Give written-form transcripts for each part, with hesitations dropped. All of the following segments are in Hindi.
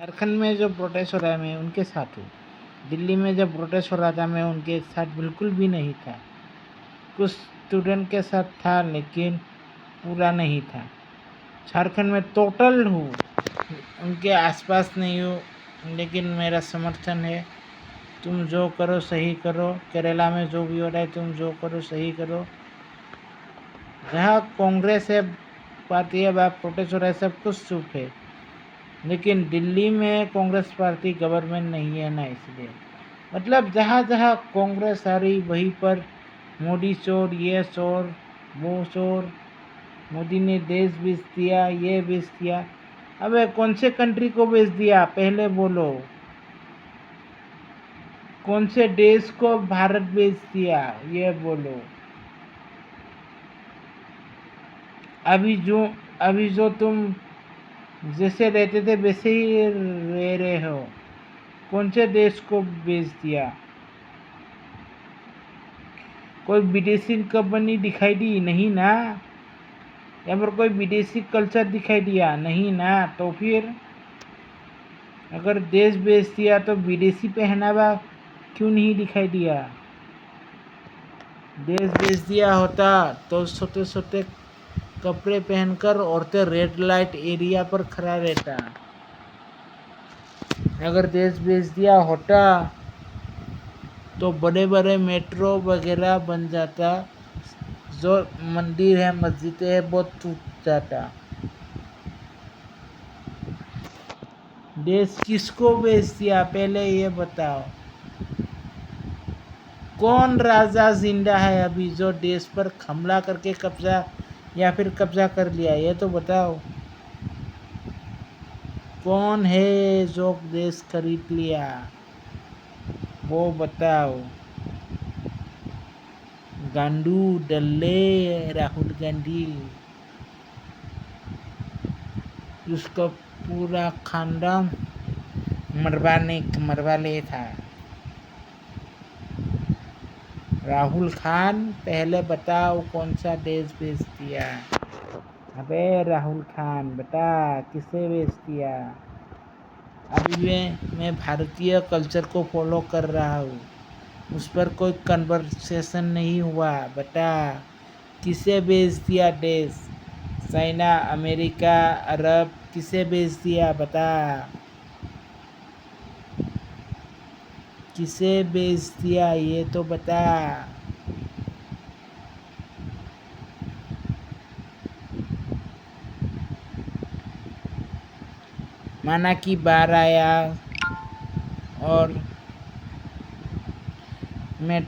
झारखंड में जो प्रोटेस्ट हो रहा है मैं उनके साथ हूँ। दिल्ली में जब प्रोटेस्ट हो रहा था मैं उनके साथ बिल्कुल भी नहीं था। कुछ स्टूडेंट के साथ था लेकिन पूरा नहीं था। झारखंड में टोटल हूँ, उनके आसपास नहीं हूँ, लेकिन मेरा समर्थन है। तुम जो करो सही करो। केरला में जो भी हो रहा है तुम जो करो सही करो। जहाँ कांग्रेस है, पार्टी है, वहाँ प्रोटेस्ट हो रहा है, सब कुछ चुप है। लेकिन दिल्ली में कांग्रेस पार्टी गवर्नमेंट नहीं है ना, इसलिए मतलब जहाँ जहाँ कांग्रेस आ रही वहीं पर मोदी चोर, ये चोर, वो चोर, मोदी ने देश बेच दिया, ये बेच दिया। अबे कौन से कंट्री को बेच दिया पहले बोलो। कौन से देश को भारत बेच दिया ये बोलो। अभी जो तुम जैसे रहते थे वैसे ही रह रहे हो। कौन से देश को बेच दिया। कोई विदेशी कंपनी दिखाई दी नहीं ना, या फिर कोई विदेशी कल्चर दिखाई दिया नहीं ना। तो फिर अगर देश बेच दिया तो विदेशी पहनावा क्यों नहीं दिखाई दिया। देश बेच दिया होता तो छोटे छोटे कपड़े पहनकर औरतें रेड लाइट एरिया पर खड़ा रहता। अगर देश बेच दिया होता तो बड़े बड़े मेट्रो वगैरह बन जाता, जो मंदिर है मस्जिद है वो टूट जाता। देश किसको बेच दिया पहले ये बताओ। कौन राजा जिंदा है अभी जो देश पर हमला करके कब्जा या फिर कब्जा कर लिया, ये तो बताओ। कौन है जो देश खरीद लिया वो बताओ। गांडू डल्ले राहुल गांधी, उसका पूरा खानदान मरवा ले था। राहुल खान पहले बताओ कौन सा देश बेच दिया। अबे राहुल खान बता किसे बेच दिया। अभी मैं भारतीय कल्चर को फॉलो कर रहा हूँ, उस पर कोई कन्वर्सेशन नहीं हुआ। बता किसे बेच दिया देश। चाइना, अमेरिका, अरब, किसे बेच दिया बता। किसे बेच दिया ये तो बता। माना कि बाढ़ आया और मैं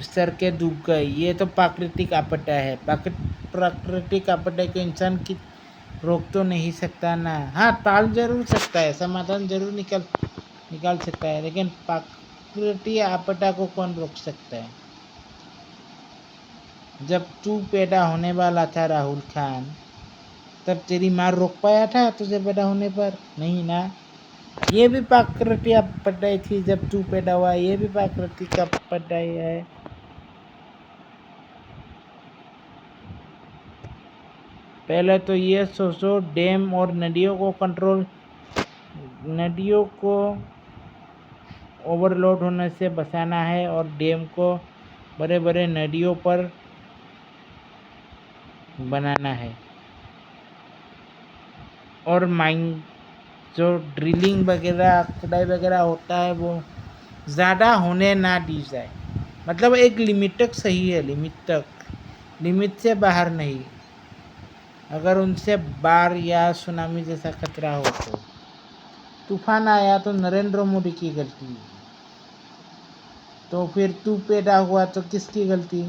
सड़कें डूब गई, ये तो प्राकृतिक आपदा है। प्राकृतिक आपदा को इंसान की रोक तो नहीं सकता ना। हाँ, टाल जरूर सकता है, समाधान जरूर निकाल सकता है, लेकिन प्राकृतिक आपदा को कौन रोक सकता है। जब तू पैदा होने वाला था राहुल खान, तब तेरी माँ रोक पाया था तुझे पैदा होने पर? नहीं ना। ये भी प्राकृतिक आपदा थी जब तू पैदा हुआ, ये भी प्राकृतिक आपदा है। पहले तो ये सोचो, डैम और नदियों को ओवरलोड होने से बचाना है और डैम को बड़े बड़े नदियों पर बनाना है। और माइन जो ड्रिलिंग वगैरह खुदाई वगैरह होता है वो ज़्यादा होने ना दी जाए। मतलब एक लिमिट तक सही है, लिमिट से बाहर नहीं। अगर उनसे बाढ़ या सुनामी जैसा खतरा हो तो तूफान आया तो नरेंद्र मोदी की गलती, तो फिर तू पैदा हुआ तो किसकी गलती।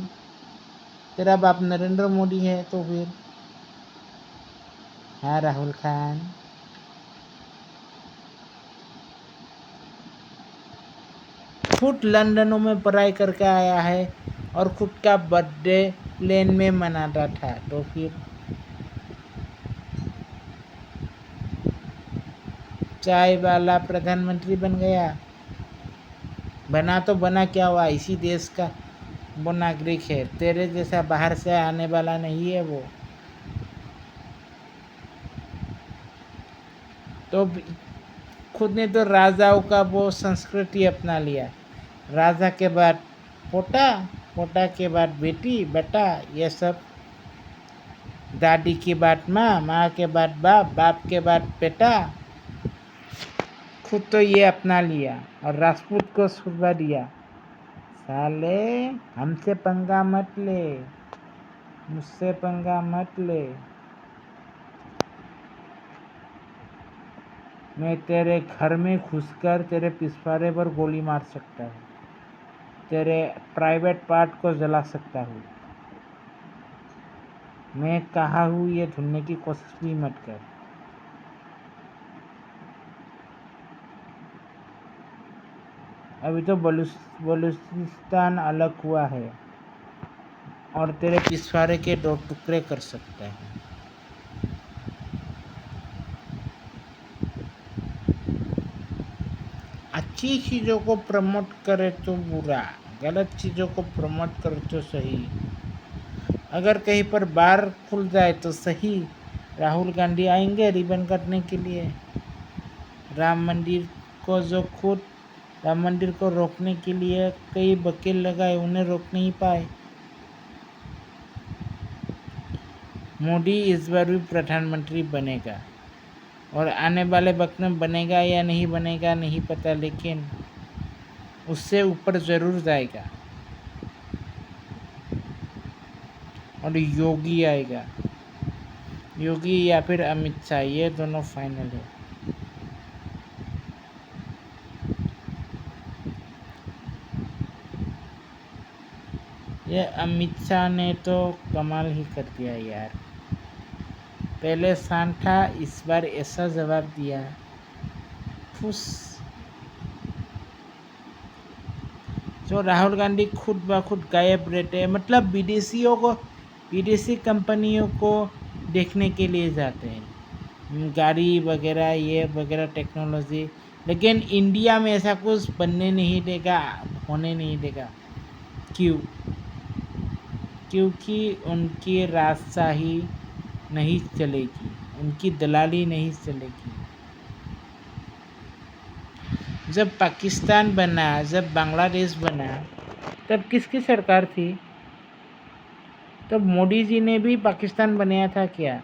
तेरा बाप नरेंद्र मोदी है तो फिर। हाँ राहुल खान, खुद लंदनों में पढ़ाई करके आया है और खुद का बर्थडे प्लेन में मनाता था, तो फिर चाय वाला प्रधानमंत्री बन गया। बना तो बना क्या हुआ, इसी देश का वो नागरिक है। तेरे जैसा बाहर से आने वाला नहीं है वो। तो खुद ने तो राजाओं का वो संस्कृति अपना लिया। राजा के बाद पोता, पोता के बाद बेटी बेटा, ये सब। दादी के बाद माँ, माँ के बाद बाप, बाप के बाद बेटा। खुद तो ये अपना लिया और राजपूत को सुबह दिया। साले हमसे पंगा मत ले, मुझसे पंगा मत ले, मैं तेरे घर में घुसकर तेरे पिछवाड़े पर गोली मार सकता हूँ, तेरे प्राइवेट पार्ट को जला सकता हूँ। मैं कहा हूँ ये ढूंढने की कोशिश भी मत कर। अभी तो बलूचिस्तान अलग हुआ है और तेरे पिछवाड़े के 2 टुकड़े कर सकता है। अच्छी चीज़ों को प्रमोट करे तो बुरा, गलत चीज़ों को प्रमोट करे तो सही। अगर कहीं पर बार खुल जाए तो सही। राहुल गांधी आएंगे रिबन कटने के लिए। राम मंदिर को रोकने के लिए कई वकील लगाए, उन्हें रोक नहीं पाए। मोदी इस बार भी प्रधानमंत्री बनेगा और आने वाले वक्त में बनेगा या नहीं बनेगा नहीं पता, लेकिन उससे ऊपर ज़रूर जाएगा। और योगी आएगा, योगी या फिर अमित शाह, ये दोनों फाइनल है। ये अमित शाह ने तो कमाल ही कर दिया यार। पहले शांत था, इस बार ऐसा जवाब दिया खुश। जो राहुल गांधी खुद ब खुद गायब रहते हैं, मतलब विदेशी कंपनियों को देखने के लिए जाते हैं, गाड़ी वगैरह ये वगैरह टेक्नोलॉजी, लेकिन इंडिया में ऐसा कुछ बनने नहीं देगा, होने नहीं देगा। क्यों? क्योंकि उनकी राजशाही नहीं चलेगी, उनकी दलाली नहीं चलेगी। जब पाकिस्तान बना, जब बांग्लादेश बना, तब किसकी सरकार थी? तब मोदी जी ने भी पाकिस्तान बनाया था क्या?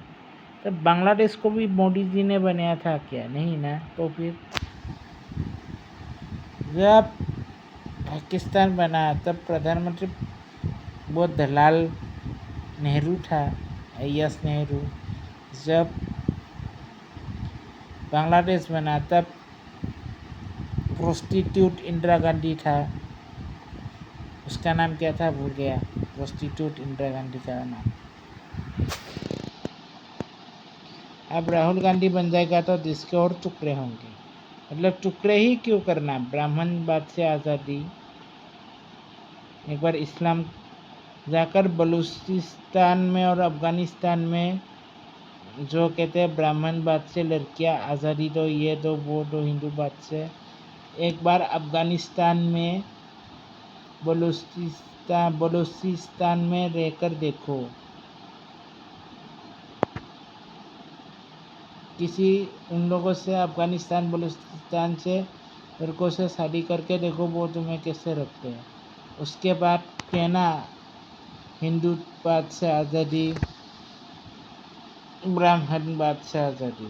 तब बांग्लादेश को भी मोदी जी ने बनाया था क्या? नहीं ना। तो फिर जब पाकिस्तान बना तब प्रधानमंत्री वो दलाल नेहरू था, एस नेहरू। जब बांग्लादेश बना तब प्रोस्टिट्यूट इंदिरा गांधी था, उसका नाम क्या था भूल गया, प्रोस्टिट्यूट इंदिरा गांधी का नाम। अब राहुल गांधी बन जाएगा तो देश के और टुकड़े होंगे। मतलब टुकड़े ही क्यों करना, ब्राह्मणवाद से आज़ादी। एक बार इस्लाम जाकर बलूचिस्तान में और अफ़गानिस्तान में जो कहते हैं ब्राह्मणवाद से लड़कियां आज़ादी दो, ये दो वो दो, हिंदूवाद से। एक बार अफ़गानिस्तान में बलूचिस्तान में रहकर देखो, किसी उन लोगों से, अफ़गानिस्तान बलूचिस्तान से लड़कों से शादी करके देखो, वो तुम्हें कैसे रखते हैं। उसके बाद कहना हिंदूवाद से आज़ादी, ब्राह्मणवाद से आज़ादी।